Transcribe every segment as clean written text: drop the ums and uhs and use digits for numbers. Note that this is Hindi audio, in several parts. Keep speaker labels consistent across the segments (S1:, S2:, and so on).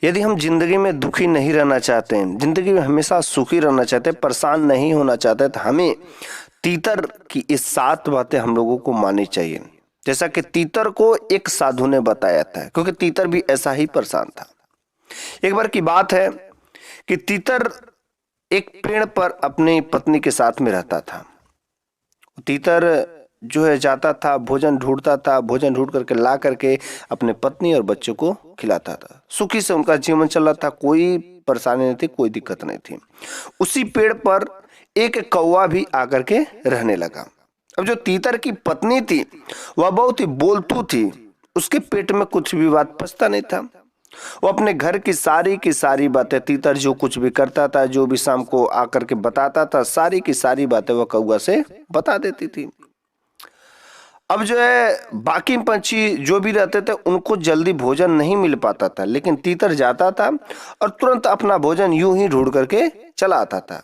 S1: यदि हम जिंदगी में दुखी नहीं रहना चाहते हैं, जिंदगी में हमेशा सुखी रहना चाहते हैं, परेशान नहीं होना चाहते, तो हमें तीतर की इस 7 बातें हम लोगों को माननी चाहिए। जैसा कि तीतर को एक साधु ने बताया था, क्योंकि तीतर भी ऐसा ही परेशान था। एक बार की बात है कि तीतर एक पेड़ पर अपनी पत्नी के साथ में रहता था। तीतर जो है जाता था, भोजन ढूंढता था, भोजन ढूंढ करके ला करके अपने पत्नी और बच्चों को खिलाता था। सुखी से उनका जीवन चल रहा था, कोई परेशानी नहीं थी, कोई दिक्कत नहीं थी। उसी पेड़ पर एक कौवा भी आकर के रहने लगा। अब जो तीतर की पत्नी थी वह बहुत ही बोलतू थी, उसके पेट में कुछ भी बात पचता नहीं था। वो अपने घर की सारी बातें, तीतर जो कुछ भी करता था, जो भी शाम को आकर के बताता था, सारी की सारी बातें वह कौवा से बता देती थी। अब जो है बाकी पंछी जो भी रहते थे उनको जल्दी भोजन नहीं मिल पाता था, लेकिन तीतर जाता था और तुरंत अपना भोजन यूं ही ढूंढ करके चला आता था।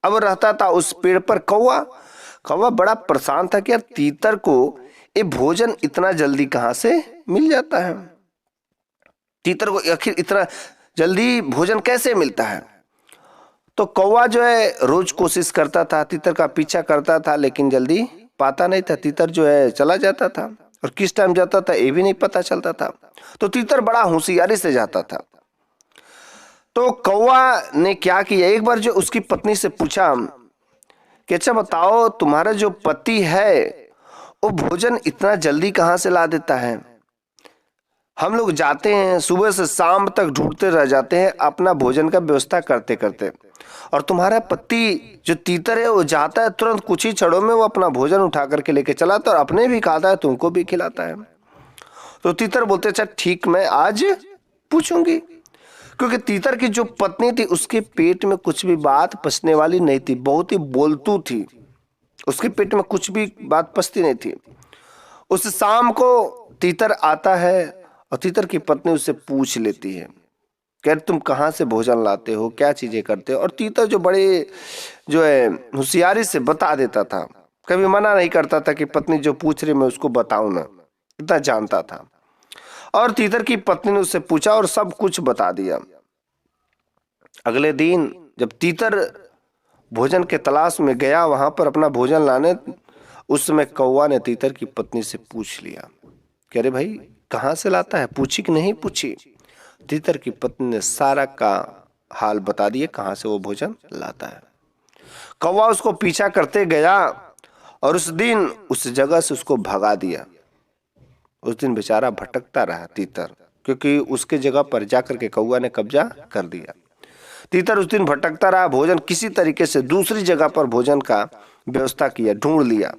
S1: अब रहता था उस पेड़ पर कौवा। कौवा बड़ा परेशान था कि यार तीतर को ये भोजन इतना जल्दी कहाँ से मिल जाता है, तीतर को आखिर इतना जल्दी भोजन कैसे मिलता है। तो कौवा जो है रोज कोशिश करता था, तीतर का पीछा करता था, लेकिन जल्दी पाता नहीं था। तीतर जो है चला जाता था और किस टाइम जाता था ये भी नहीं पता चलता था। तो तीतर बड़ा होशियारी से जाता था। तो कौवा ने क्या किया, एक बार जो उसकी पत्नी से पूछा कि अच्छा बताओ, तुम्हारा जो पति है वो भोजन इतना जल्दी कहाँ से ला देता है? हम लोग जाते हैं सुबह से शाम तक ढूंढते रह जाते हैं अपना भोजन का व्यवस्था करते करते, और तुम्हारा पति जो तीतर है वो जाता है तुरंत कुछ ही क्षणों में वो अपना भोजन उठा करके लेके चलाता है और अपने भी खाता है, तुमको भी खिलाता है। तो तीतर बोलते अच्छा ठीक, मैं आज पूछूंगी। क्योंकि तीतर की जो पत्नी थी उसके पेट में कुछ भी बात पचने वाली नहीं थी, बहुत ही बोलतू थी, उसके पेट में कुछ भी बात पचती नहीं थी। उस शाम को तीतर आता है और तीतर की पत्नी उससे पूछ लेती है कि तुम कहाँ से भोजन लाते हो, क्या चीजें करते हो। और तीतर जो बड़े जो है होशियारी से बता देता था, कभी मना नहीं करता था कि पत्नी जो पूछ रही मैं उसको बताऊं ना, इतना जानता था। और तीतर की पत्नी ने उससे पूछा और सब कुछ बता दिया। अगले दिन जब तीतर भोजन के तलाश में गया वहां पर अपना भोजन लाने, उस समय कौवा ने तीतर की पत्नी से पूछ लिया कि अरे भाई कहाँ से लाता है, पूछी कि नहीं पूछी? तीतर की पत्नी ने सारा का हाल बता दिया कहाँ से वो भोजन लाता है। कौवा उसको पीछा करते गया और उस दिन उस जगह से उसको भगा दिया। उस दिन बेचारा भटकता रहा तीतर, क्योंकि उसके जगह पर जाकर के कौवा ने कब्जा कर दिया। तीतर उस दिन भटकता रहा, भोजन किसी तरीके से दूसरी जगह पर भोजन का व्यवस्था किया, ढूंढ लिया,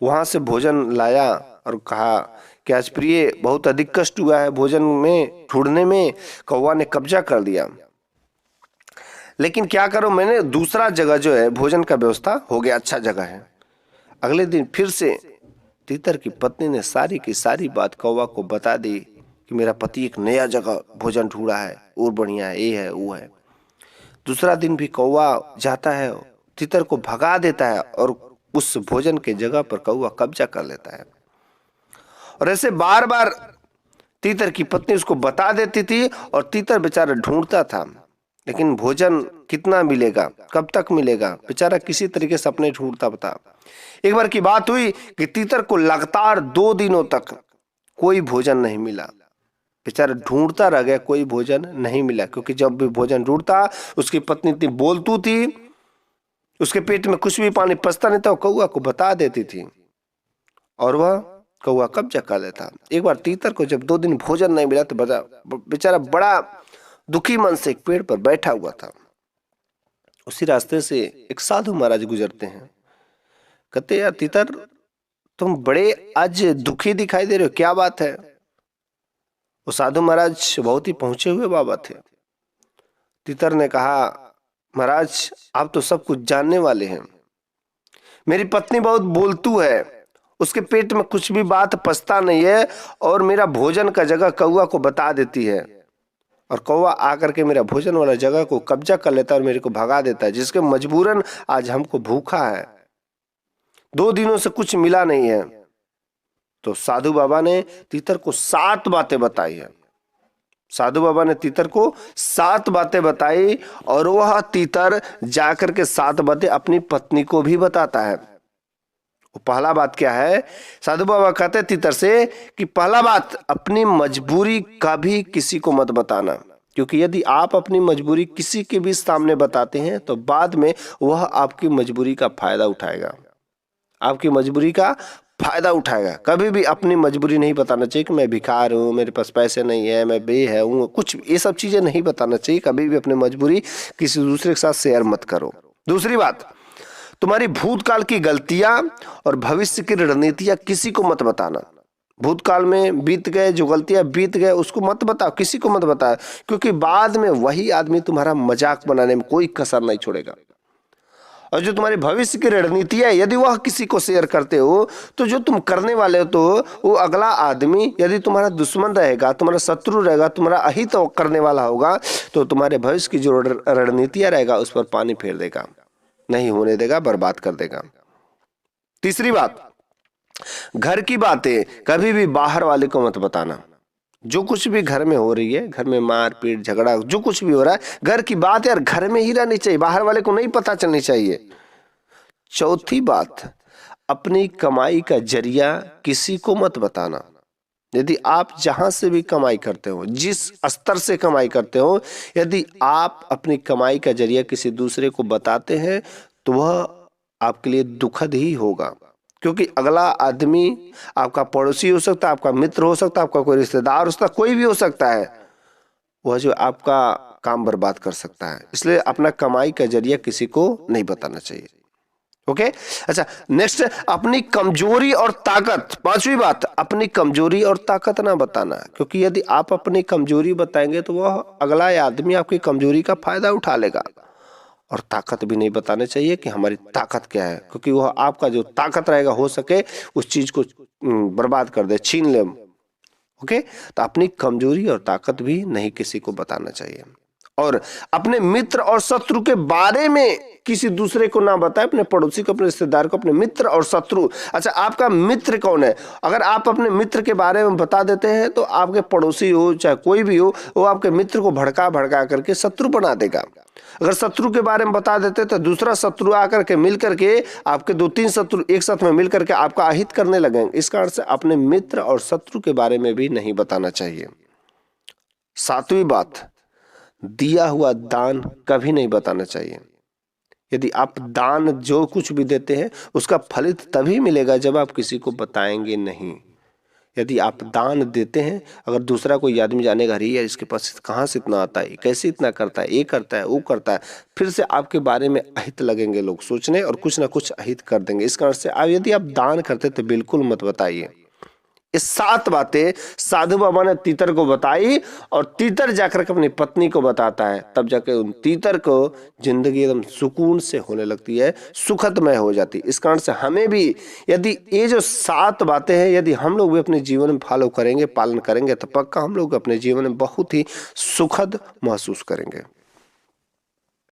S1: वहां से भोजन लाया और कहा कि आज प्रिय बहुत अधिक कष्ट हुआ है भोजन में ढूंढने में, कौवा ने कब्जा कर लिया, लेकिन क्या करो मैंने दूसरा जगह जो है भोजन का व्यवस्था हो गया, अच्छा जगह है। अगले दिन फिर से तीतर की पत्नी ने सारी की सारी बात कौवा को बता दी कि मेरा पति एक नया जगह भोजन ढूंढा है और बढ़िया है, ये है वो है। दूसरा दिन भी कौवा जाता है, तीतर को भगा देता है और उस भोजन के जगह पर कौवा कब्जा कर लेता है। और ऐसे बार बार तीतर की पत्नी उसको बता देती थी और तीतर बेचारा ढूंढता था, लेकिन भोजन कितना मिलेगा, कब तक मिलेगा, बेचारा किसी तरीके से अपने ढूंढता था। एक बार की बात हुई कि तीतर को लगातार 2 दिनों तक कोई भोजन नहीं मिला, बेचारा ढूंढता रह गया, कोई भोजन नहीं मिला। क्योंकि जब भी भोजन ढूंढता उसकी पत्नी इतनी बोलतू थी, उसके पेट में कुछ भी पानी पचता नहीं था, वो कौवा को बता देती थी और वह कौवा कब्जा कर लेता। एक बार तीतर को जब 2 दिन भोजन नहीं मिला तो बेचारा बड़ा दुखी मन से एक पेड़ पर बैठा हुआ था। उसी रास्ते से एक साधु महाराज गुजरते हैं, कहते यार तीतर तुम बड़े आज दुखी दिखाई दे रहे हो, क्या बात है? वो साधु महाराज बहुत ही पहुंचे हुए बाबा थे। तीतर ने कहा महाराज आप तो सब कुछ जानने वाले हैं, मेरी पत्नी बहुत बोलतू है, उसके पेट में कुछ भी बात पचता नहीं है और मेरा भोजन का जगह कौवा को बता देती है, और कौवा आकर के मेरा भोजन वाला जगह को कब्जा कर लेता है और मेरे को भगा देता है, जिसके मजबूरन आज हमको भूखा है, 2 दिनों से कुछ मिला नहीं है। तो साधु बाबा ने तीतर को 7 बातें बताई है। साधु बाबा ने तीतर को 7 बातें बताई और वह तीतर जाकर के 7 बातें अपनी पत्नी को भी बताता है। पहला बात क्या है? साधु बाबा कहते हैं तीतर से कि पहला बात, अपनी मजबूरी कभी किसी को मत बताना, क्योंकि यदि आप अपनी मजबूरी किसी के भी सामने बताते हैं तो बाद में वह आपकी मजबूरी का फायदा उठाएगा, आपकी मजबूरी का फायदा उठाएगा। कभी भी अपनी मजबूरी नहीं बताना चाहिए कि मैं भिखार हूँ, मेरे पास पैसे नहीं है, मैं है हूँ, कुछ ये सब चीजें नहीं बताना चाहिए। कभी भी अपनी मजबूरी किसी दूसरे के साथ शेयर मत करो। दूसरी बात, तुम्हारी भूतकाल की गलतियां और भविष्य की रणनीतियां किसी को मत बताना। भूतकाल में बीत गए, जो गलतियां बीत गए उसको मत बताओ, किसी को मत बताओ, क्योंकि बाद में वही आदमी तुम्हारा मजाक बनाने में कोई कसर नहीं छोड़ेगा। और जो तुम्हारे भविष्य की रणनीतियां यदि वह किसी को शेयर करते हो तो जो तुम करने वाले हो तो वो अगला आदमी यदि तुम्हारा दुश्मन रहेगा, तुम्हारा शत्रु रहेगा, तुम्हारा अहित करने वाला होगा, तो तुम्हारे भविष्य की जो रणनीतियां रहेगा उस पर पानी फेर देगा, नहीं होने देगा, बर्बाद कर देगा। तीसरी बात, घर की बातें कभी भी बाहर वाले को मत बताना। जो कुछ भी घर में हो रही है, घर में मार पीट झगड़ा जो कुछ भी हो रहा है, घर की बात यार घर में ही रहनी चाहिए, बाहर वाले को नहीं पता चलनी चाहिए। चौथी बात, अपनी कमाई का जरिया किसी को मत बताना। यदि आप जहां से भी कमाई करते हो, जिस स्तर से कमाई करते हो, यदि आप अपनी कमाई का जरिया किसी दूसरे को बताते हैं तो वह आपके लिए दुखद ही होगा, क्योंकि अगला आदमी आपका पड़ोसी हो सकता है, आपका मित्र हो सकता है, आपका कोई रिश्तेदार हो सकता है, कोई भी हो सकता है, वह जो आपका काम बर्बाद कर सकता है। इसलिए अपना कमाई का जरिया किसी को नहीं बताना चाहिए। ओके, अच्छा, नेक्स्ट, अपनी कमजोरी और ताकत। पांचवी बात, अपनी कमजोरी और ताकत ना बताना, क्योंकि यदि आप अपनी कमजोरी बताएंगे तो वह अगला आदमी आपकी कमजोरी का फायदा उठा लेगा। और ताकत भी नहीं बताने चाहिए कि हमारी ताकत क्या है, क्योंकि वह आपका जो ताकत रहेगा हो सके उस चीज को बर्बाद कर दे, छीन ले। ओके, तो अपनी कमजोरी और ताकत भी नहीं किसी को बताना चाहिए। और अपने मित्र और शत्रु के बारे में किसी दूसरे को ना बताए, अपने पड़ोसी को, अपने रिश्तेदार को, अपने मित्र और शत्रु। अच्छा, आपका मित्र कौन है? अगर आप अपने मित्र के बारे में बता देते हैं तो आपके पड़ोसी हो चाहे कोई भी हो, वो आपके मित्र को भड़का भड़का करके शत्रु बना देगा। अगर शत्रु के बारे में बता देते तो दूसरा शत्रु आकर के मिल करके, आपके 2-3 शत्रु एक साथ में मिल करके आपका अहित करने लगेंगे। इस कारण से अपने मित्र और शत्रु के बारे में भी नहीं बताना चाहिए। 7वीं बात, दिया हुआ दान कभी नहीं बताना चाहिए। यदि आप दान जो कुछ भी देते हैं उसका फलित तभी मिलेगा जब आप किसी को बताएंगे नहीं। यदि आप दान देते हैं, अगर दूसरा कोई आदमी जानेगा, अरे यार इसके पास कहाँ से इतना आता है, कैसे इतना करता है, ये करता है, वो करता है, फिर से आपके बारे में अहित लगेंगे लोग सोचने और कुछ ना कुछ अहित कर देंगे। इस कारण से यदि आप दान करते तो बिल्कुल मत बताइए। ये 7 बातें साधु बाबा ने तीतर को बताई और तीतर जाकर के अपनी पत्नी को बताता है। तब जाकर उन तीतर को जिंदगी एकदम सुकून से होने लगती है, सुखदमय हो जाती है। इस कारण से हमें भी यदि ये जो 7 बातें हैं यदि हम लोग भी अपने जीवन में फॉलो करेंगे, पालन करेंगे, तो पक्का हम लोग अपने जीवन में बहुत ही सुखद महसूस करेंगे।